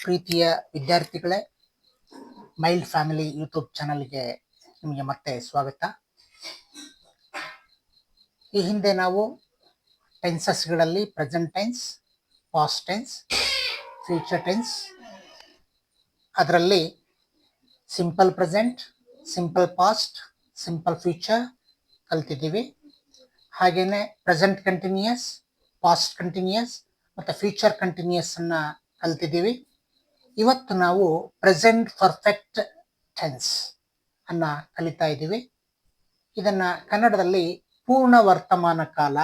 ಪ್ರೀತಿಯ ವಿದ್ಯಾರ್ಥಿಗಳೇ, mild family YouTube ಚಾನಲ್ಗೆ ನಿಮಗೆ ಮತ್ತೆ ಸ್ವಾಗತ. ಈ ಹಿಂದೆ ನಾವು ಟೆನ್ಸಸ್ಗಳಲ್ಲಿ present tense, past tense, future tense, ಅದರಲ್ಲಿ simple present, simple past, simple future ಕಲ್ತಿದ್ದೀವಿ. ಹಾಗೆಯೇ ಪ್ರೆಸೆಂಟ್ ಕಂಟಿನ್ಯೂಯಸ್, ಪಾಸ್ಟ್ ಕಂಟಿನ್ಯೂಯಸ್ ಮತ್ತು ಫ್ಯೂಚರ್ ಕಂಟಿನ್ಯೂಯಸ್ ಅನ್ನ ಕಲ್ತಿದ್ದೀವಿ. ಇವತ್ತು ನಾವು ಪ್ರೆಸೆಂಟ್ ಪರ್ಫೆಕ್ಟ್ ಟೆನ್ಸ್ ಅನ್ನ ಕಲಿತಾ ಇದ್ದೀವಿ. ಇದನ್ನ ಕನ್ನಡದಲ್ಲಿ ಪೂರ್ಣ ವರ್ತಮಾನ ಕಾಲ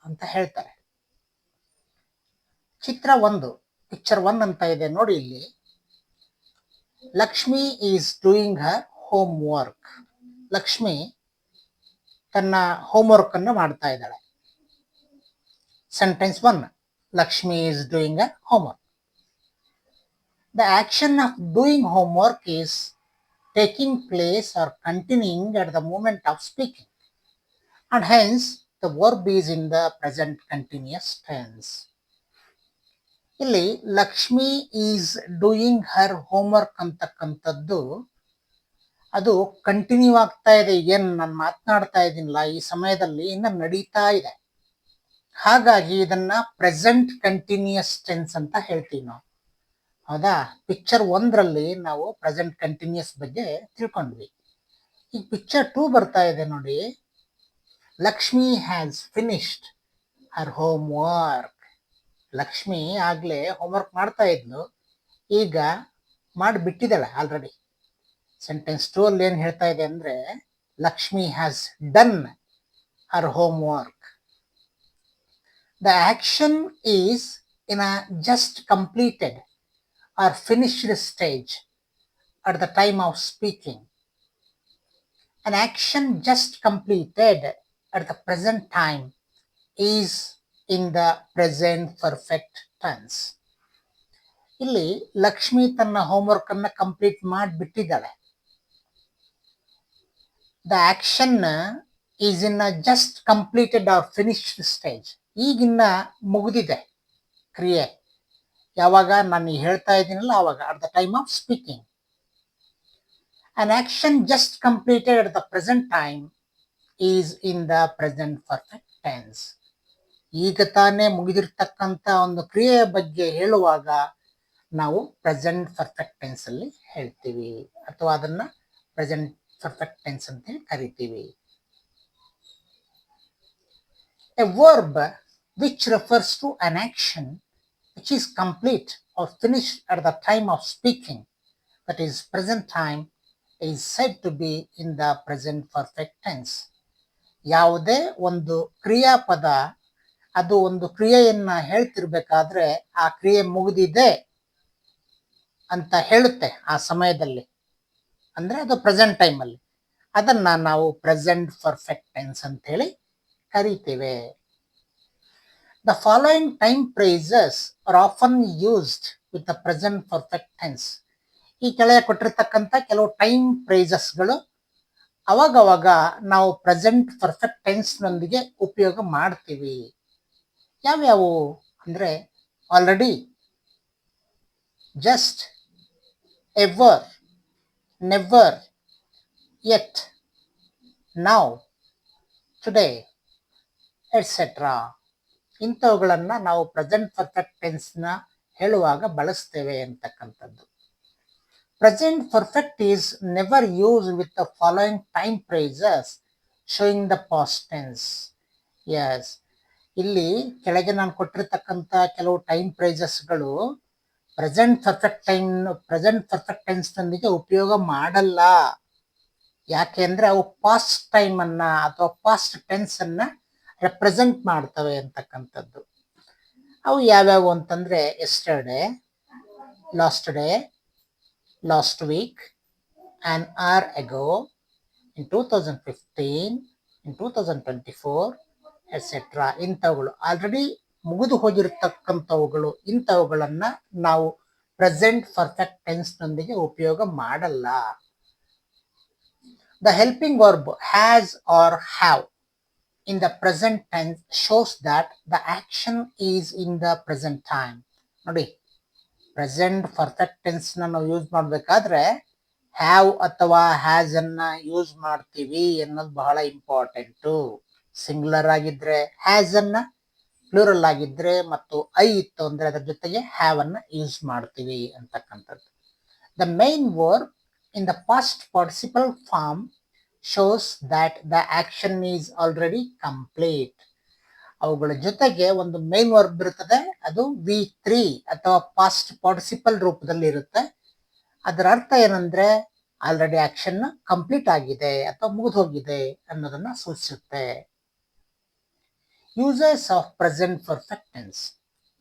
ಅಂತ ಹೇಳ್ತಾರೆ. ಚಿತ್ರ 1, ಪಿಕ್ಚರ್ 1 ಅಂತ ಇದೆ ನೋಡಿ. ಇಲ್ಲಿ Lakshmi is doing her home work. Lakshmi ತನ್ನ ಹೋಮ್ವರ್ಕ್ ಅನ್ನು ಮಾಡ್ತಾ ಇದ್ದಾಳೆ. Sentence 1, Lakshmi is doing Har homework. The action of doing homework is taking place or continuing at the moment of speaking, and hence the verb is in the present continuous tense. ಇಲ್ಲಿ Lakshmi is doing Har homework ಅಂತಕ್ಕಂಥದ್ದು ಅದು continue ಆಗ್ತಾ ಇದೆ. ಏನು ನಾನು ಮಾತನಾಡ್ತಾ ಇದ್ದೀನಲ್ಲ ಈ ಸಮಯದಲ್ಲಿ ಇನ್ನು ನಡೀತಾ ಇದೆ. ಹಾಗಾಗಿ ಇದನ್ನ ಪ್ರೆಸೆಂಟ್ ಕಂಟಿನ್ಯೂಯಸ್ ಟೆನ್ಸ್ ಅಂತ ಹೇಳ್ತೀವಿ ನಾವು. ಹೌದಾ? ಪಿಕ್ಚರ್ 1ರಲ್ಲಿ ನಾವು ಪ್ರೆಸೆಂಟ್ ಕಂಟಿನ್ಯೂಸ್ ಬಗ್ಗೆ ತಿಳ್ಕೊಂಡ್ವಿ. ಈಗ ಪಿಕ್ಚರ್ 2 ಬರ್ತಾ ಇದೆ ನೋಡಿ. Lakshmi has finished her home work. Lakshmi ಆಗ್ಲೇ ಹೋಮ್ವರ್ಕ್ ಮಾಡ್ತಾ ಇದ್ಲು, ಈಗ ಮಾಡಿಬಿಟ್ಟಿದ್ದಾಳೆ ಆಲ್ರೆಡಿ. ಸೆಂಟೆನ್ಸ್ 2 ಅಲ್ಲಿ ಏನು ಹೇಳ್ತಾ ಇದೆ ಅಂದ್ರೆ Lakshmi has done her home work. The action is in a just completed or finished stage at the time of speaking. An action just completed at the present time is in the present perfect tense. ಇಲ್ಲಿ ಲಕ್ಷ್ಮಿ ತನ್ನ homework ಅನ್ನ complete ಮಾಡಿಬಿಟ್ಟಿದ್ದಾಳೆ. The action is in a just completed or finished stage. ಈಗಿನ್ನ ಮುಗಿದಿದೆ ಕ್ರಿಯೆ. ಯಾವಾಗ ನಾನು ಹೇಳ್ತಾ ಇದ್ದೀನಲ್ಲ ಆವಾಗ, at the time of speaking. An action just completed at the present time is in the present perfect tense. ಈಗ ತಾನೇ ಮುಗಿದಿರ್ತಕ್ಕಂಥ ಒಂದು ಕ್ರಿಯೆಯ ಬಗ್ಗೆ ಹೇಳುವಾಗ ನಾವು ಪ್ರೆಸೆಂಟ್ ಪರ್ಫೆಕ್ಟ್ ಟೆನ್ಸ್ ಅಲ್ಲಿ ಹೇಳ್ತೀವಿ, ಅಥವಾ ಅದನ್ನ ಪ್ರೆಸೆಂಟ್ ಪರ್ಫೆಕ್ಟ್ ಟೆನ್ಸ್ ಅಂತ ಹೇಳಿ ಕರಿತೀವಿ. A verb which refers to an action which is complete or finished at the time of speaking, that is present time, is said to be in the present perfect tense. ಯಾವುದೇ ಒಂದು ಕ್ರಿಯಾಪದ ಅದು ಒಂದು ಕ್ರಿಯೆಯನ್ನ ಹೇಳ್ತಿರ್ಬೇಕಾದ್ರೆ ಆ ಕ್ರಿಯೆ ಮುಗಿದಿದೆ ಅಂತ ಹೇಳುತ್ತೆ ಆ ಸಮಯದಲ್ಲಿ, ಅಂದ್ರೆ ಅದು ಪ್ರೆಸೆಂಟ್ ಟೈಮಲ್ಲಿ. ಅದನ್ನ ನಾವು ಪ್ರೆಸೆಂಟ್ ಪರ್ಫೆಕ್ಟ್ ಟೆನ್ಸ್ ಅಂತ ಹೇಳಿ ಕರಿತೇವೆ. The following time phrases are often used with the present perfect tense. ಈ ಕೆಳಗೆ ಕೊಟ್ಟಿರ್ತಕ್ಕಂಥ ಕೆಲವು ಟೈಮ್ ಫ್ರೇಸಸ್ಗಳು ಅವಾಗವಾಗ ನಾವು ಪ್ರೆಸೆಂಟ್ ಪರ್ಫೆಕ್ಟ್ ಟೆನ್ಸ್ ನೊಂದಿಗೆ ಉಪಯೋಗ ಮಾಡ್ತೀವಿ. ಯಾವ್ಯಾವು ಅಂದ್ರೆ already, just, ever, never, yet, now, today, etcetera. ಇಂಥವುಗಳನ್ನ ನಾವು ಪ್ರೆಸೆಂಟ್ ಪರ್ಫೆಕ್ಟ್ ಟೆನ್ಸ್ ನ ಹೇಳುವಾಗ ಬಳಸ್ತೇವೆ ಅಂತಕ್ಕಂಥದ್ದು. Present perfect is never use with the following time phrases showing the past tense. Yes, ಇಲ್ಲಿ ಕೆಳಗೆ ನಾನು ಕೊಟ್ಟಿರ್ತಕ್ಕಂಥ ಕೆಲವು ಟೈಮ್ ಫ್ರೇಸಸ್ಗಳು ಪ್ರೆಸೆಂಟ್ ಪರ್ಫೆಕ್ಟ್ ಟೆನ್ಸ್ ನೊಂದಿಗೆ ಉಪಯೋಗ ಮಾಡಲ್ಲ. ಯಾಕೆ ಅಂದ್ರೆ ಅವು ಪಾಸ್ಟ್ ಟೈಮ್ ಅನ್ನ ಅಥವಾ ಪಾಸ್ಟ್ ಟೆನ್ಸ್ ಅನ್ನ ರೆಪ್ರೆಸೆಂಟ್ ಮಾಡ್ತವೆ ಅಂತಕ್ಕಂಥದ್ದು. ಅವು ಯಾವ್ಯಾವು ಅಂತಂದ್ರೆ yesterday, last day, last week, an hour ago, in 2015, in 2024, etcetera. ಇಂಥವುಗಳು ಆಲ್ರೆಡಿ ಮುಗಿದು ಹೋಗಿರ್ತಕ್ಕಂಥವುಗಳು. ಇಂಥವುಗಳನ್ನ ನಾವು ಪ್ರೆಸೆಂಟ್ ಪರ್ಫೆಕ್ಟ್ ಟೆನ್ಸ್ ನೊಂದಿಗೆ ಉಪಯೋಗ ಮಾಡಲ್ಲ. The helping verb has R have in the present tense shows that the action is in the present time. ನೋಡಿ, present perfect tense ನಾವು use ಮಾಡಬೇಕಾದ್ರೆ ಹ್ಯಾವ್ ಅಥವಾ ಹ್ಯಾಸ್ ಅನ್ನ ಯೂಸ್ ಮಾಡ್ತೀವಿ ಅನ್ನೋದು ಬಹಳ ಇಂಪಾರ್ಟೆಂಟು. ಸಿಂಗ್ಯುಲರ್ ಆಗಿದ್ರೆ ಹ್ಯಾಸ್ ಅನ್ನ, ಪ್ಲೂರಲ್ ಆಗಿದ್ರೆ ಮತ್ತು ಐ ಇತ್ತು ಅಂದ್ರೆ ಅದರ ಜೊತೆಗೆ ಹ್ಯಾವ್ ಅನ್ನ ಯೂಸ್ ಮಾಡ್ತೀವಿ ಅಂತಕ್ಕಂಥದ್ದು. The main verb in the past participle form shows that the action is already complete. ಅವುಗಳ ಜೊತೆಗೆ ಒಂದು ಮೈನ್ ವರ್ಬ್ ಇರುತ್ತದೆ, ಅದು V3 ಅಥವಾ ಪಾಸ್ಟ್ ಪಾರ್ಟಿಸಿಪಲ್ ರೂಪದಲ್ಲಿ ಇರುತ್ತೆ. ಅದರ ಅರ್ಥ ಏನಂದ್ರೆ ಆಲ್ರೆಡಿ ಆಕ್ಷನ್ ಕಂಪ್ಲೀಟ್ ಆಗಿದೆ ಅಥವಾ ಮುಗಿದು ಹೋಗಿದೆ ಅನ್ನೋದನ್ನ ಸೂಚಿಸುತ್ತೆ. Uses of present perfect tense.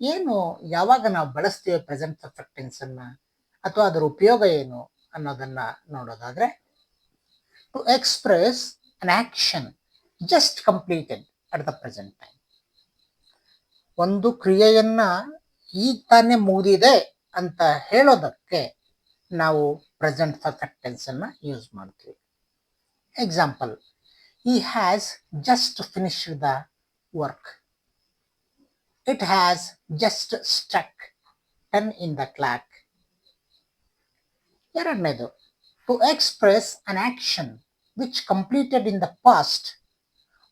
ಏನು, ಯಾವಾಗ ನಾವು ಬಳಸ್ತೀವಿ ಪ್ರೆಸೆಂಟ್ ಪರ್ಫೆಕ್ಟ್ ಟೆನ್ಸ್ ಅನ್ನ ಅಥವಾ ಅದರ ಉಪಯೋಗ ಏನು ಅನ್ನೋದನ್ನ ನೋಡೋದಾದ್ರೆ, to express an action just completed at the present time. ಒಂದು ಕ್ರಿಯೆಯನ್ನ ಈಗ ತಾನೇ ಮುಗಿದಿದೆ ಅಂತ ಹೇಳೋದಕ್ಕೆ ನಾವು ಪ್ರೆಸೆಂಟ್ ಪರ್ಫೆಕ್ಟ್ ಟೆನ್ಸ್ ಅನ್ನ ಯೂಸ್ ಮಾಡ್ತೀವಿ. Example, he has just finished the work. It has just struck 10 in the clock. ಎರಡನೇದು, to express an action which completed in the past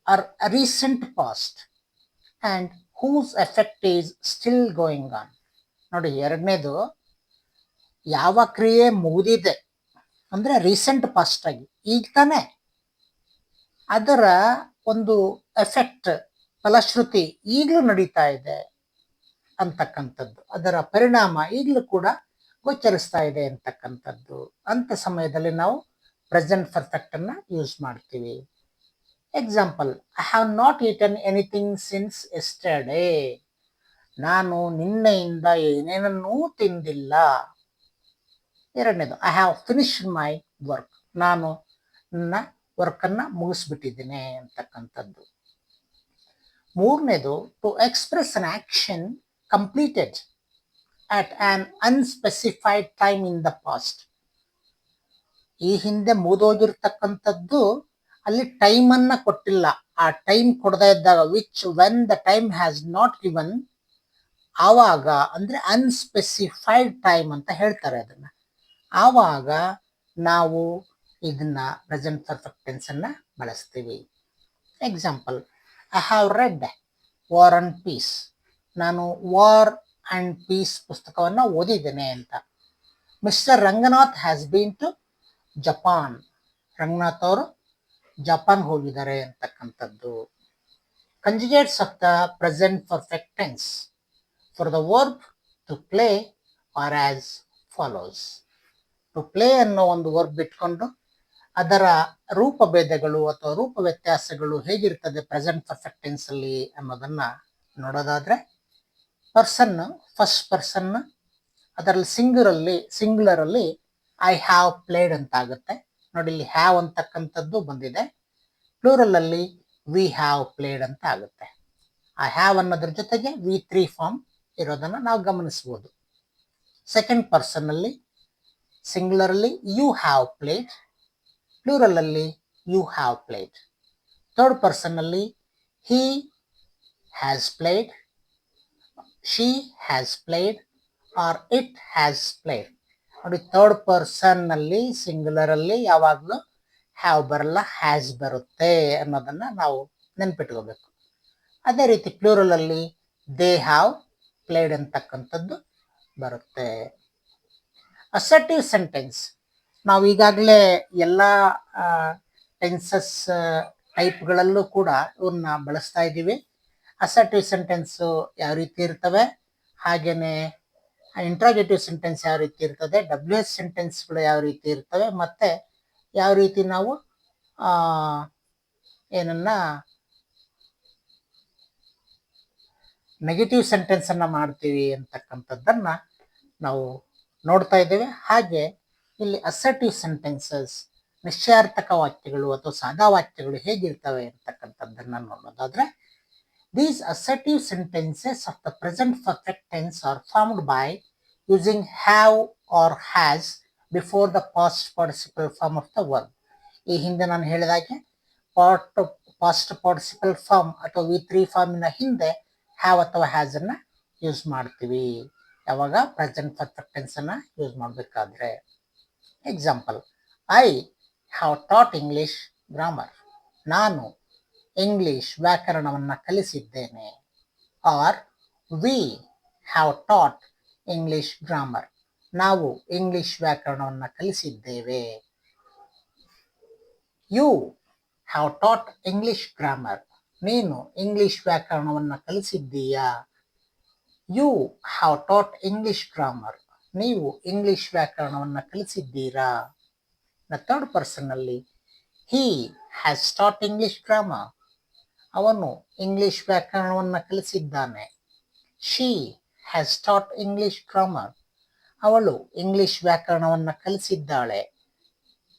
or recent past and whose effect is still going on. ನೋಡಿ, ಎರಡನೇದು ಯಾವ ಕ್ರಿಯೆ ಮುಗಿದಿದೆ ಅಂದ್ರೆ recent past ಆಗಿ ಈಗ ತಾನೆ, ಅದರ ಒಂದು ಎಫೆಕ್ಟ್, ಫಲಶ್ರುತಿ ಈಗಲೂ ನಡೀತಾ ಇದೆ ಅಂತಕ್ಕಂಥದ್ದು, ಅದರ ಪರಿಣಾಮ ಈಗಲೂ ಕೂಡ ಗೋಚರಿಸ್ತಾ ಇದೆ ಅಂತಕ್ಕಂಥದ್ದು. ಅಂತ ಸಮಯದಲ್ಲಿ ನಾವು ಪ್ರೆಸೆಂಟ್ ಪರ್ಫೆಕ್ಟ್ ಅನ್ನ ಯೂಸ್ ಮಾಡ್ತೀವಿ. Example, I have not eaten anything since yesterday. ನಾನು ನಿನ್ನೆಯಿಂದ ಏನೇನನ್ನೂ ತಿಂದಿಲ್ಲ. ಎರಡನೇದು, I have finished my work. ನಾನು ನನ್ನ ವರ್ಕ್ ಅನ್ನ ಮುಗಿಸ್ಬಿಟ್ಟಿದ್ದೇನೆ ಅಂತಕ್ಕಂಥದ್ದು. ಮೂರನೇದು, to express an action completed at an unspecified time in the past. ಈ ಹಿಂದೆ ಮುಗಿದೋಗಿರ್ತಕ್ಕಂಥದ್ದು, ಅಲ್ಲಿ ಟೈಮ್ ಅನ್ನ ಕೊಟ್ಟಿಲ್ಲ, ಆ ಟೈಮ್ ಕೊಡದೇ ಇದ್ದಾಗ, which when the time has not given, ಆವಾಗ ಅಂದ್ರೆ ಅನ್ಸ್ಪೆಸಿಫೈಡ್ ಟೈಮ್ ಅಂತ ಹೇಳ್ತಾರೆ ಅದನ್ನ. ಆವಾಗ ನಾವು ಇದನ್ನ ಪ್ರೆಸೆಂಟ್ ಪರ್ಫೆಕ್ಟ್ ಟೆನ್ಸ್ ಅನ್ನ ಬಳಸ್ತೀವಿ. Example, I have read War and Peace. ನಾನು ವಾರ್ ಅಂಡ್ ಪೀಸ್ ಪುಸ್ತಕವನ್ನ ಓದಿದ್ದೇನೆ ಅಂತ. Mister Ranganath has been to Japan. Ranganath ಅವರು ಜಪಾನ್ ಹೋಗಿದ್ದಾರೆ ಅಂತಕ್ಕಂಥದ್ದು. Conjugates of the present perfect tense for the verb to play are as follows. To play ಅನ್ನೋ ಒಂದು verb ಇಟ್ಕೊಂಡು ಅದರ ರೂಪಭೇದಗಳು ಅಥವಾ ರೂಪ ವ್ಯತ್ಯಾಸಗಳು ಹೇಗಿರ್ತದೆ ಪ್ರೆಸೆಂಟ್ ಪರ್ಫೆಕ್ಟ್ ಟೆನ್ಸ್ ಅಲ್ಲಿ ಅನ್ನೋದನ್ನ ನೋಡೋದಾದ್ರೆ, ಪರ್ಸನ್, ಫಸ್ಟ್ ಪರ್ಸನ್, ಅದರಲ್ಲಿ ಸಿಂಗ್ಯುಲರ್ ಅಲ್ಲಿ ಐ ಹ್ಯಾವ್ ಪ್ಲೇಡ್ ಅಂತ ಆಗುತ್ತೆ. ನೋಡಿ, ಇಲ್ಲಿ ಹ್ಯಾವ್ ಅಂತಕ್ಕಂಥದ್ದು ಬಂದಿದೆ. ಪ್ಲೂರಲ್ ಅಲ್ಲಿ ವಿ ಹ್ಯಾವ್ ಪ್ಲೇಡ್ ಅಂತ ಆಗುತ್ತೆ. ಆ ಹ್ಯಾವ್ ಅನ್ನೋದ್ರ ಜೊತೆಗೆ V3 ಫಾರ್ಮ್ ಇರೋದನ್ನ ನಾವು ಗಮನಿಸಬಹುದು. ಸೆಕೆಂಡ್ ಪರ್ಸನ್ ಅಲ್ಲಿ ಸಿಂಗ್ಯುಲರ್ ಅಲ್ಲಿ ಯು ಹ್ಯಾವ್ ಪ್ಲೇಡ್, ಪ್ಲೂರಲ್ ಅಲ್ಲಿ you have played. Third person ಅಲ್ಲಿ he has played, she has played or it has played. ನೋಡಿ, ಥರ್ಡ್ ಪರ್ಸನ್ ಅಲ್ಲಿ ಸಿಂಗ್ಯುಲರ್ ಅಲ್ಲಿ ಯಾವಾಗಲೂ ಹ್ಯಾವ್ ಬರಲ್ಲ, ಹ್ಯಾಸ್ ಬರುತ್ತೆ ಅನ್ನೋದನ್ನ ನಾವು ನೆನ್ಪಿಟ್ಕೋಬೇಕು. ಅದೇ ರೀತಿ ಪ್ಲೂರಲ್ ಅಲ್ಲಿ ದೇ ಹ್ಯಾವ್ ಪ್ಲೇಡ್ ಅಂತಕ್ಕಂಥದ್ದು ಬರುತ್ತೆ. ಅಸರ್ಟಿವ್ ಸೆಂಟೆನ್ಸ್ ನಾವು ಈಗಾಗಲೇ ಎಲ್ಲ ಟೆನ್ಸಸ್ ಟೈಪ್ಗಳಲ್ಲೂ ಕೂಡ ಇವನ್ನ ಬಳಸ್ತಾ ಇದ್ದೀವಿ. ಅಸರ್ಟಿವ್ ಸೆಂಟೆನ್ಸ್ ಯಾವ ರೀತಿ ಇರ್ತವೆ, ಹಾಗೇನೆ ಇಂಟ್ರಾಗೇಟಿವ್ ಸೆಂಟೆನ್ಸ್ ಯಾವ ರೀತಿ ಇರ್ತದೆ, WH ಸೆಂಟೆನ್ಸ್ಗಳು ಯಾವ ರೀತಿ ಇರ್ತವೆ, ಮತ್ತೆ ಯಾವ ರೀತಿ ನಾವು ಏನನ್ನ ನೆಗೆಟಿವ್ ಸೆಂಟೆನ್ಸ್ ಅನ್ನ ಮಾಡ್ತೀವಿ ಅಂತಕ್ಕಂಥದ್ದನ್ನ ನಾವು ನೋಡ್ತಾ ಇದ್ದೇವೆ. ಹಾಗೆ ಇಲ್ಲಿ ಅಸರ್ಟಿವ್ ಸೆಂಟೆನ್ಸಸ್, ನಿಶ್ಚಯಾರ್ಥಕ ವಾಕ್ಯಗಳು ಅಥವಾ ಸಾದಾ ವಾಕ್ಯಗಳು ಹೇಗಿರ್ತವೆ ಅಂತಕ್ಕಂಥದ್ದನ್ನ ನೋಡೋದಾದ್ರೆ, these assertive sentences of the present perfect tense are formed by using have or has before the past participle form of the verb. ಈ ಹಿಂದೆ ನಾನು ಹೇಳಿದಾಗೆ ಪಾಸ್ಟ್ ಪಾರ್ಟಿಸಿಪಲ್ ಫಾರ್ಮ್ ಅಥವಾ V3 ಫಾರ್ಮಿನ ಹಿಂದೆ ಹ್ಯಾವ್ ಅಥವಾ ಹ್ಯಾಸ್ ಅನ್ನ ಯೂಸ್ ಮಾಡ್ತೀವಿ. ಯಾವಾಗ ಪ್ರೆಸೆಂಟ್ ಪರ್ಫೆಕ್ಟ್ ಟೆನ್ಸ್ ಅನ್ನ ಯೂಸ್ ಮಾಡಬೇಕಾದ್ರೆ. Example, I have taught English grammar. ನಾನು ಇಂಗ್ಲಿಷ್ ವ್ಯಾಕರಣವನ್ನು ಕಲಿಸಿದ್ದೇನೆ. Or we have taught English grammar. ನಾವು ಇಂಗ್ಲಿಷ್ ವ್ಯಾಕರಣವನ್ನು ಕಲಿಸಿದ್ದೇವೆ. You have taught English grammar. ನೀನು ಇಂಗ್ಲಿಷ್ ವ್ಯಾಕರಣವನ್ನು ಕಲಿಸಿದ್ದೀಯಾ. You have taught English grammar. ನೀವು ಇಂಗ್ಲಿಷ್ ವ್ಯಾಕರಣವನ್ನು ಕಲಿಸಿದ್ದೀರಾ. ಥರ್ಡ್ ಪರ್ಸನ್ ಅಲ್ಲಿ he has taught English grammar. ಅವನು ಇಂಗ್ಲಿಷ್ ವ್ಯಾಕರಣವನ್ನು ಕಲಿಸಿದ್ದಾನೆ. She has taught English grammar. ಅವಳು ಇಂಗ್ಲಿಷ್ ವ್ಯಾಕರಣವನ್ನು ಕಲಿಸಿದ್ದಾಳೆ.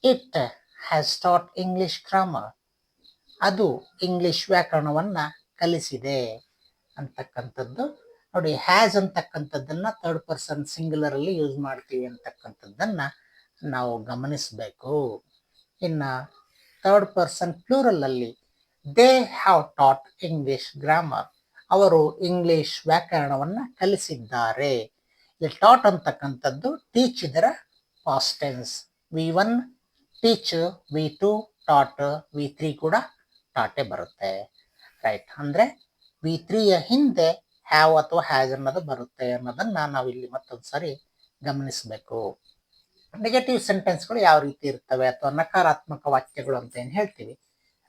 It has taught English grammar. ಅದು ಇಂಗ್ಲಿಷ್ ವ್ಯಾಕರಣವನ್ನು ಕಲಿಸಿದೆ ಅಂತಕ್ಕಂಥದ್ದು. ನೋಡಿ, ಹ್ಯಾಸ್ ಅಂತಕ್ಕಂಥದ್ದನ್ನ ಥರ್ಡ್ ಪರ್ಸನ್ ಸಿಂಗ್ಯುಲರ್ ಅಲ್ಲಿ ಯೂಸ್ ಮಾಡ್ತೀವಿ ಅಂತಕ್ಕಂಥದ್ದನ್ನ ನಾವು ಗಮನಿಸಬೇಕು. ಇನ್ನ ಥರ್ಡ್ ಪರ್ಸನ್ ಪ್ಲೂರಲ್ ಅಲ್ಲಿ they have taught English grammar. ಅವರು ಇಂಗ್ಲಿಷ್ ವ್ಯಾಕರಣವನ್ನ ಕಲಿಸಿದ್ದಾರೆ. ಇಲ್ಲಿ ಟಾಟ್ ಅಂತಕ್ಕಂಥದ್ದು ಟೀಚ್ ಇದರ past tense. V1 teach, V2 taught, V3 ಕೂಡ ಟಾಟೆ ಬರುತ್ತೆ. ರೈಟ್, ಅಂದ್ರೆ V3ಯ ಹಿಂದೆ ಹ್ಯಾವ್ ಅಥವಾ ಹ್ಯಾಸ್ ಅನ್ನೋದು ಬರುತ್ತೆ ಅನ್ನೋದನ್ನ ನಾವು ಇಲ್ಲಿ ಮತ್ತೊಂದ್ಸರಿ ಗಮನಿಸಬೇಕು. ನೆಗೆಟಿವ್ ಸೆಂಟೆನ್ಸ್ಗಳು ಯಾವ ರೀತಿ ಇರ್ತವೆ ಅಥವಾ ನಕಾರಾತ್ಮಕ ವಾಕ್ಯಗಳು ಅಂತ ಏನು ಹೇಳ್ತೀವಿ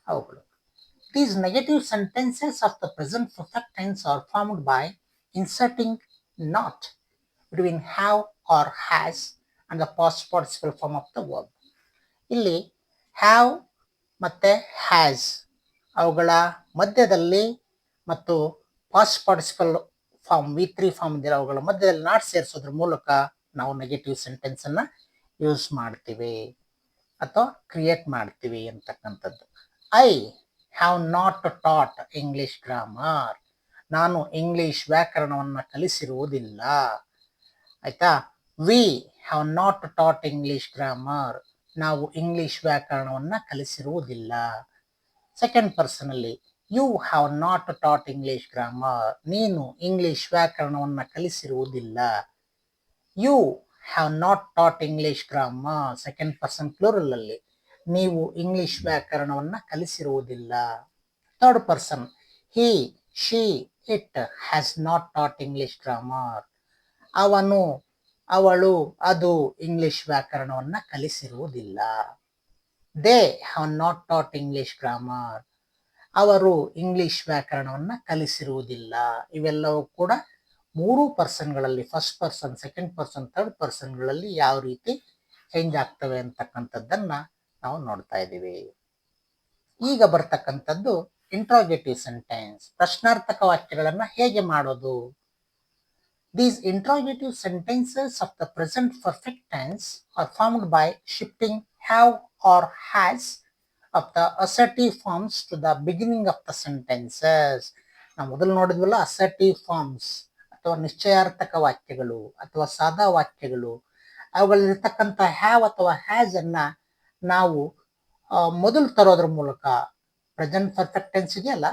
ಅವುಗಳು. These negative sentences of the present perfect tense are formed by inserting not between have or has and the past participle form of the verb. ಇಲ್ಲಿ have ಮತ್ತೆ has ಅವುಗಳ ಮಧ್ಯದಲ್ಲಿ ಮತ್ತು past participle form V3 form ಇದ್ದರೆ ಅವುಗಳ ಮಧ್ಯದಲ್ಲಿ not ಸೇರಿಸೋದ್ರ ಮೂಲಕ ನಾವು ನೆಗೆಟಿವ್ ಸೆಂಟೆನ್ಸ್ ಅನ್ನ ಯೂಸ್ ಮಾಡ್ತೀವಿ ಅಥವಾ ಕ್ರಿಯೇಟ್ ಮಾಡ್ತೀವಿ ಅಂತಕ್ಕಂಥದ್ದು. I have not taught English grammar. ನಾನು ಇಂಗ್ಲಿಷ್ ವ್ಯಾಕರಣವನ್ನು ಕಲಿಸಿರುವುದಿಲ್ಲ. ಆಯ್ತಾ. We have not taught English grammar. ನಾವು ಇಂಗ್ಲಿಷ್ ವ್ಯಾಕರಣವನ್ನು ಕಲಿಸಿರುವುದಿಲ್ಲ. ಸೆಕೆಂಡ್ ಪರ್ಸನ್ ಅಲ್ಲಿ you have not taught English grammar. ನೀನು ಇಂಗ್ಲಿಷ್ ವ್ಯಾಕರಣವನ್ನು ಕಲಿಸಿರುವುದಿಲ್ಲ. You have not taught English grammar. Second person plural ಅಲ್ಲಿ ನೀವು ಇಂಗ್ಲಿಷ್ ವ್ಯಾಕರಣವನ್ನು ಕಲಿಸಿರುವುದಿಲ್ಲ. Third person he, she, it has not taught English grammar. ಅವನು, ಅವಳು, ಅದು ಇಂಗ್ಲಿಷ್ ವ್ಯಾಕರಣವನ್ನು ಕಲಿಸಿರುವುದಿಲ್ಲ. They have not taught English grammar. ಅವರು ಇಂಗ್ಲಿಷ್ ವ್ಯಾಕರಣವನ್ನು ಕಲಿಸಿರುವುದಿಲ್ಲ. ಇವೆಲ್ಲವೂ ಕೂಡ ಮೂರು ಪರ್ಸನ್ಗಳಲ್ಲಿ, first person, second person, third ಪರ್ಸನ್ಗಳಲ್ಲಿ ಯಾವ ರೀತಿ ಚೇಂಜ್ ಆಗ್ತವೆ ಅಂತಕ್ಕಂಥದ್ದನ್ನ ನಾವು ನೋಡ್ತಾ ಇದ್ದೀವಿ. ಈಗ ಬರ್ತಕ್ಕಂಥದ್ದು ಇಂಟ್ರಾಗೇಟಿವ್ ಸೆಂಟೆನ್ಸ್. ಪ್ರಶ್ನಾರ್ಥಕ ವಾಕ್ಯಗಳನ್ನ ಹೇಗೆ ಮಾಡೋದು? These interrogative sentences of the present perfect tense are formed by shifting have or has of the assertive forms to the beginning of the sentences. ನಾವು ಮೊದಲು ನೋಡಿದ್ವಲ್ಲ, ಅಸರ್ಟಿವ್ ಫಾರ್ಮ್ಸ್ ಅಥವಾ ನಿಶ್ಚಯಾರ್ಥಕ ವಾಕ್ಯಗಳು ಅಥವಾ ಸಾದಾ ವಾಕ್ಯಗಳು, ಅವುಗಳಲ್ಲಿರ್ತಕ್ಕಂಥ ಹ್ಯಾವ್ ಅಥವಾ ಹ್ಯಾಸ್ ಅನ್ನ ನಾವು ಮೊದಲು ತರೋದ್ರ ಮೂಲಕ, ಪ್ರೆಸೆಂಟ್ ಪರ್ಫೆಕ್ಟ್ ಟೆನ್ಸ್ ಇದೆಯಲ್ಲ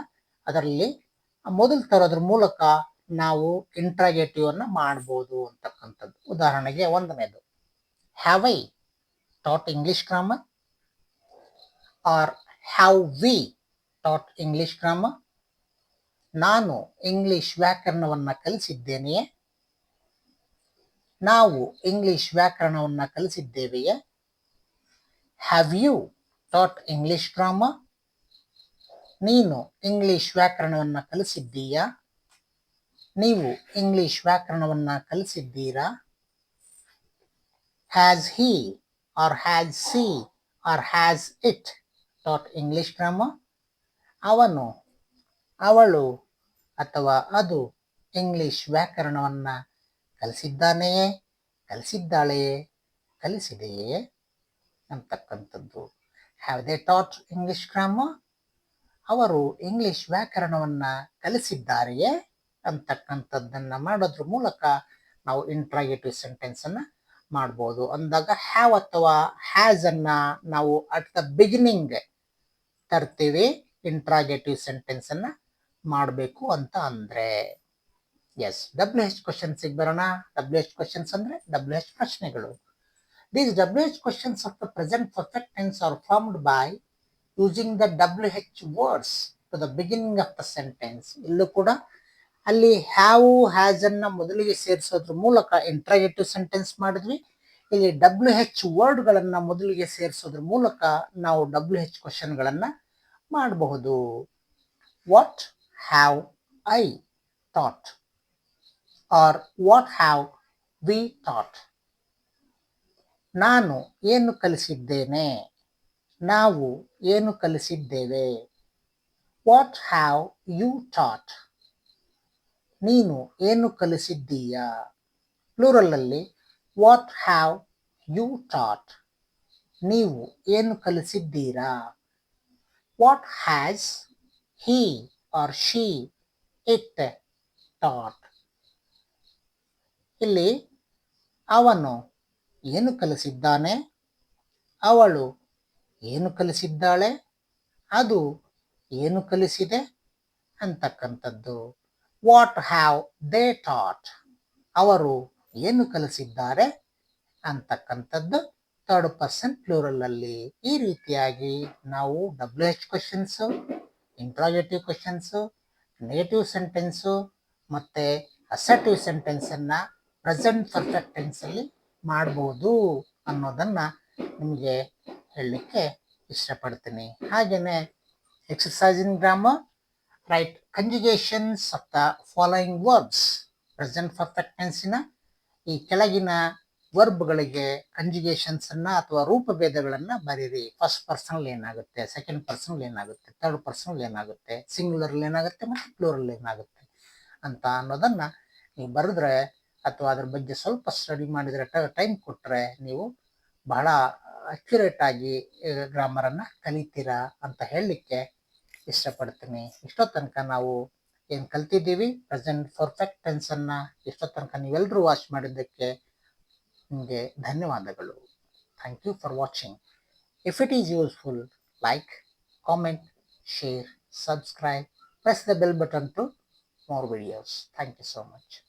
ಅದರಲ್ಲಿ ಮೊದಲು ತರೋದ್ರ ಮೂಲಕ ನಾವು ಇಂಟ್ರಾಗೇಟಿವ್ ಅನ್ನ ಮಾಡ್ಬೋದು ಅಂತಕ್ಕಂಥದ್ದು. ಉದಾಹರಣೆಗೆ ಒಂದನೇದು, have I taught English grammar or have we taught English grammar. ನಾನು ಇಂಗ್ಲಿಷ್ ವ್ಯಾಕರಣವನ್ನ ಕಲಿಸಿದ್ದೇನೆಯೇ? ನಾವು ಇಂಗ್ಲಿಷ್ ವ್ಯಾಕರಣವನ್ನ ಕಲಿಸಿದ್ದೇವೆಯೇ? Have you taught English grammar. ನೀನು ಇಂಗ್ಲಿಷ್ ವ್ಯಾಕರಣವನ್ನ ಕಲಿಸಿದ್ದೀಯಾ? ನೀವು ಇಂಗ್ಲಿಷ್ ವ್ಯಾಕರಣವನ್ನ ಕಲಿಸಿದ್ದೀರಾ? Has he or has she or has it taught English grammar. ಅವನು, ಅವಳು ಅಥವಾ ಅದು ಇಂಗ್ಲಿಷ್ ವ್ಯಾಕರಣವನ್ನ ಕಲಿಸಿದ್ದಾನೆಯೇ, ಕಲಿಸಿದ್ದಾಳೆಯೇ, ಕಲಿಸಿದೆಯೇ ಅಂತಕ್ಕಂಥದ್ದು. Have they taught English grammar. ಅವರು ಇಂಗ್ಲಿಷ್ ವ್ಯಾಕರಣವನ್ನ ಕಲಿಸಿದ್ದಾರೆಯೇ ಅಂತಕ್ಕಂಥದ್ದನ್ನ ಮಾಡೋದ್ರ ಮೂಲಕ ನಾವು ಇಂಟ್ರಾಗೇಟಿವ್ ಸೆಂಟೆನ್ಸ್ ಅನ್ನ ಮಾಡ್ಬೋದು. ಅಂದಾಗ ಹ್ಯಾವ್ ಅಥವಾ ಹ್ಯಾಸ್ ಅನ್ನ ನಾವು ಅಟ್ ದ ಬಿಗಿನಿಂಗ್ ತರ್ತೀವಿ ಇಂಟ್ರಾಗೇಟಿವ್ ಸೆಂಟೆನ್ಸ್ ಅನ್ನ ಮಾಡಬೇಕು ಅಂತ ಅಂದ್ರೆ. ಎಸ್, WH ಕ್ವಶನ್ಸಿಗೆ ಬರೋಣ. WH ಕ್ವಶನ್ಸ್ ಅಂದ್ರೆ WH ಪ್ರಶ್ನೆಗಳು. These WH questions of the present perfect tense are formed by using the WH words to the beginning of the sentence. ಇಲ್ಲೂ ಕೂಡ ಅಲ್ಲಿ ಹ್ಯಾವ್ ಹ್ಯಾಸ್ ಅನ್ನ ಮೊದಲಿಗೆ ಸೇರಿಸೋದ್ರ ಮೂಲಕ ಇಂಟ್ರಾಗೇಟಿವ್ ಸೆಂಟೆನ್ಸ್ ಮಾಡಿದ್ವಿ. ಇಲ್ಲಿ WH ವರ್ಡ್ಗಳನ್ನ ಮೊದಲಿಗೆ ಸೇರಿಸೋದ್ರ ಮೂಲಕ ನಾವು WH ಕ್ವಶನ್ಗಳನ್ನ ಮಾಡಬಹುದು. What have I thought or what have we thought. ನಾನು ಏನು ಕಲಿಸಿದ್ದೇನೆ, ನಾವು ಏನು ಕಲಿಸಿದ್ದೇವೆ. What have you thought. ನೀನು ಏನು ಕಲಿಸಿದ್ದೀಯಾ. ಪ್ಲೂರಲಲ್ಲಿ ವಾಟ್ ಹ್ಯಾವ್ ಯು ಥಾಟ್. ನೀವು ಏನು ಕಲಿಸಿದ್ದೀರಾ. What has he or she it thought. ಇಲ್ಲಿ ಅವನು ಏನು ಕಲಿಸಿದ್ದಾನೆ, ಅವಳು ಏನು ಕಲಿಸಿದ್ದಾಳೆ, ಅದು ಏನು ಕಲಿಸಿದೆ ಅಂತಕ್ಕಂಥದ್ದು. What have they thought. ಅವರು ಏನು ಕಲಿಸಿದ್ದಾರೆ ಅಂತಕ್ಕಂಥದ್ದು ಥರ್ಡ್ ಪರ್ಸನ್ ಪ್ಲೂರಲ್ ಅಲ್ಲಿ. ಈ ರೀತಿಯಾಗಿ ನಾವು WH questions, interrogative questions, negative sentence ಮತ್ತೆ ಅಸರ್ಟಿವ್ ಸೆಂಟೆನ್ಸ್ ಅನ್ನ ಪ್ರೆಸೆಂಟ್ ಪರ್ಫೆಕ್ಟ್ ಟೆನ್ಸ್ ಅಲ್ಲಿ ಮಾಡಬಹುದು ಅನ್ನೋದನ್ನ ನಿಮಗೆ ಹೇಳಲಿಕ್ಕೆ ಇಷ್ಟಪಡ್ತೀನಿ. ಹಾಗೇನೆ exercise in grammar, write conjugations of the following verbs. Present perfect ಟೆನ್ಸಿನ ಈ ಕೆಳಗಿನ ವರ್ಬ್ಗಳಿಗೆ ಕಂಜುಗೇಷನ್ಸ್ ಅನ್ನ ಅಥವಾ ರೂಪಭೇದಗಳನ್ನ ಬರೀರಿ. ಫಸ್ಟ್ ಪರ್ಸನಲ್ ಏನಾಗುತ್ತೆ, ಸೆಕೆಂಡ್ ಪರ್ಸನಲ್ ಏನಾಗುತ್ತೆ, ಥರ್ಡ್ ಪರ್ಸನಲ್ ಏನಾಗುತ್ತೆ, ಸಿಂಗ್ಯುಲರ್ ಏನಾಗುತ್ತೆ ಮತ್ತು ಪ್ಲೂರಲ್ ಏನಾಗುತ್ತೆ ಅಂತ ಅನ್ನೋದನ್ನ ನೀವು ಬರೆದ್ರೆ ಅಥವಾ ಅದ್ರ ಬಗ್ಗೆ ಸ್ವಲ್ಪ ಸ್ಟಡಿ ಮಾಡಿದ್ರೆ, ಟೈಮ್ ಕೊಟ್ಟರೆ ನೀವು ಬಹಳ ಅಕ್ಯುರೇಟ್ ಆಗಿ ಗ್ರಾಮರನ್ನು ಕಲಿತೀರಾ ಅಂತ ಹೇಳಲಿಕ್ಕೆ ಇಷ್ಟಪಡ್ತೀನಿ. ಇಷ್ಟೋ ತನಕ ನಾವು ಏನು ಕಲ್ತಿದ್ದೀವಿ ಪ್ರೆಸೆಂಟ್ ಪರ್ಫೆಕ್ಟ್ ಟೆನ್ಸನ್ನು, ಇಷ್ಟೋ ತನಕ ನೀವೆಲ್ಲರೂ ವಾಚ್ ಮಾಡಿದ್ದಕ್ಕೆ ನಿಮಗೆ ಧನ್ಯವಾದಗಳು. Thank you for watching. If it is useful, like, comment, share, subscribe, press the bell button to more videos. Thank you so much.